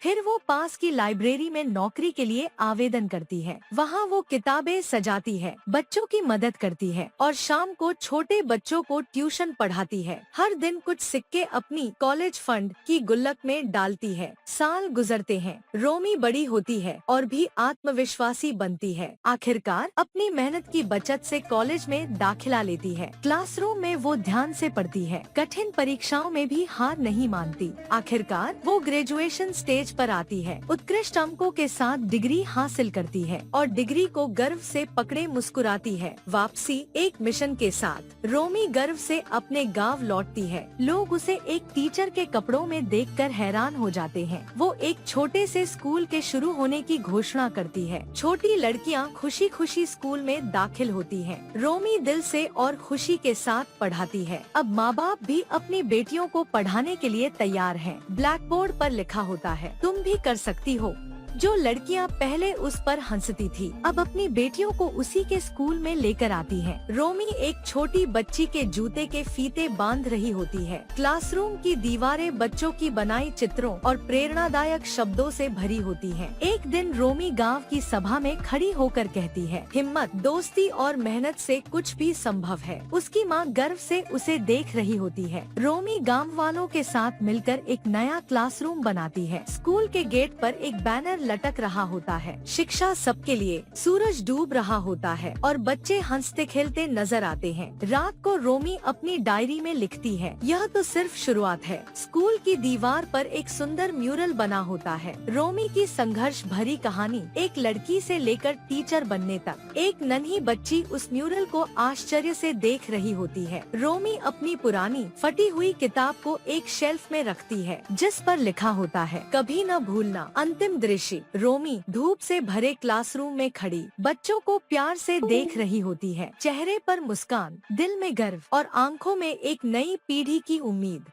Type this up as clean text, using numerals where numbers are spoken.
फिर वो पास की लाइब्रेरी में नौकरी के लिए आवेदन करती है। वहाँ वो किताबें सजाती है, बच्चों की मदद करती है और शाम को छोटे बच्चों को ट्यूशन पढ़ाती है। हर दिन कुछ सिक्के अपनी कॉलेज फंड की गुल्लक में डालती है। साल गुजरते हैं, रोमी बड़ी होती है और भी आत्मविश्वासी बनती है। आखिरकार अपनी मेहनत की बचत से कॉलेज में दाखिला लेती है। क्लासरूम में वो ध्यान से पढ़ती है, कठिन परीक्षाओं में भी हार नहीं मानती। आखिरकार वो ग्रेजुएशन स्टेज पर आती है, उत्कृष्ट अंकों के साथ डिग्री हासिल करती है और डिग्री को गर्व से पकड़े मुस्कुराती है। वापसी एक मिशन के साथ रोमी गर्व से अपने गांव लौटती है। लोग उसे एक टीचर के कपड़ों में देखकर हैरान हो जाते हैं। वो एक छोटे से स्कूल के शुरू होने की घोषणा करती है। छोटी लड़कियां खुशी खुशी स्कूल में दाखिल होती हैं। रोमी दिल से और खुशी के साथ पढ़ाती है। अब माँ बाप भी अपनी बेटियों को पढ़ाने के लिए तैयार हैं। ब्लैक बोर्ड पर लिखा होता है, तुम भी कर सकती हो। जो लड़कियां पहले उस पर हंसती थी, अब अपनी बेटियों को उसी के स्कूल में लेकर आती हैं। रोमी एक छोटी बच्ची के जूते के फीते बांध रही होती है। क्लासरूम की दीवारें बच्चों की बनाई चित्रों और प्रेरणादायक शब्दों से भरी होती हैं। एक दिन रोमी गांव की सभा में खड़ी होकर कहती है, हिम्मत, दोस्ती और मेहनत से कुछ भी संभव है। उसकी माँ गर्व से उसे देख रही होती है। रोमी गांव वालों के साथ मिलकर एक नया क्लासरूम बनाती है। स्कूल के गेट पर एक बैनर लटक रहा होता है, शिक्षा सबके लिए। सूरज डूब रहा होता है और बच्चे हंसते खेलते नजर आते हैं। रात को रोमी अपनी डायरी में लिखती है, यह तो सिर्फ शुरुआत है। स्कूल की दीवार पर एक सुंदर म्यूरल बना होता है। रोमी की संघर्ष भरी कहानी, एक लड़की से लेकर टीचर बनने तक। एक नन्ही बच्ची उस म्यूरल को आश्चर्य से देख रही होती है। रोमी अपनी पुरानी फटी हुई किताब को एक शेल्फ में रखती है, जिस पर लिखा होता है, कभी न भूलना। अंतिम दृश्य, रोमी धूप से भरे क्लासरूम में खड़ी बच्चों को प्यार से देख रही होती है। चेहरे पर मुस्कान, दिल में गर्व और आंखों में एक नई पीढ़ी की उम्मीद।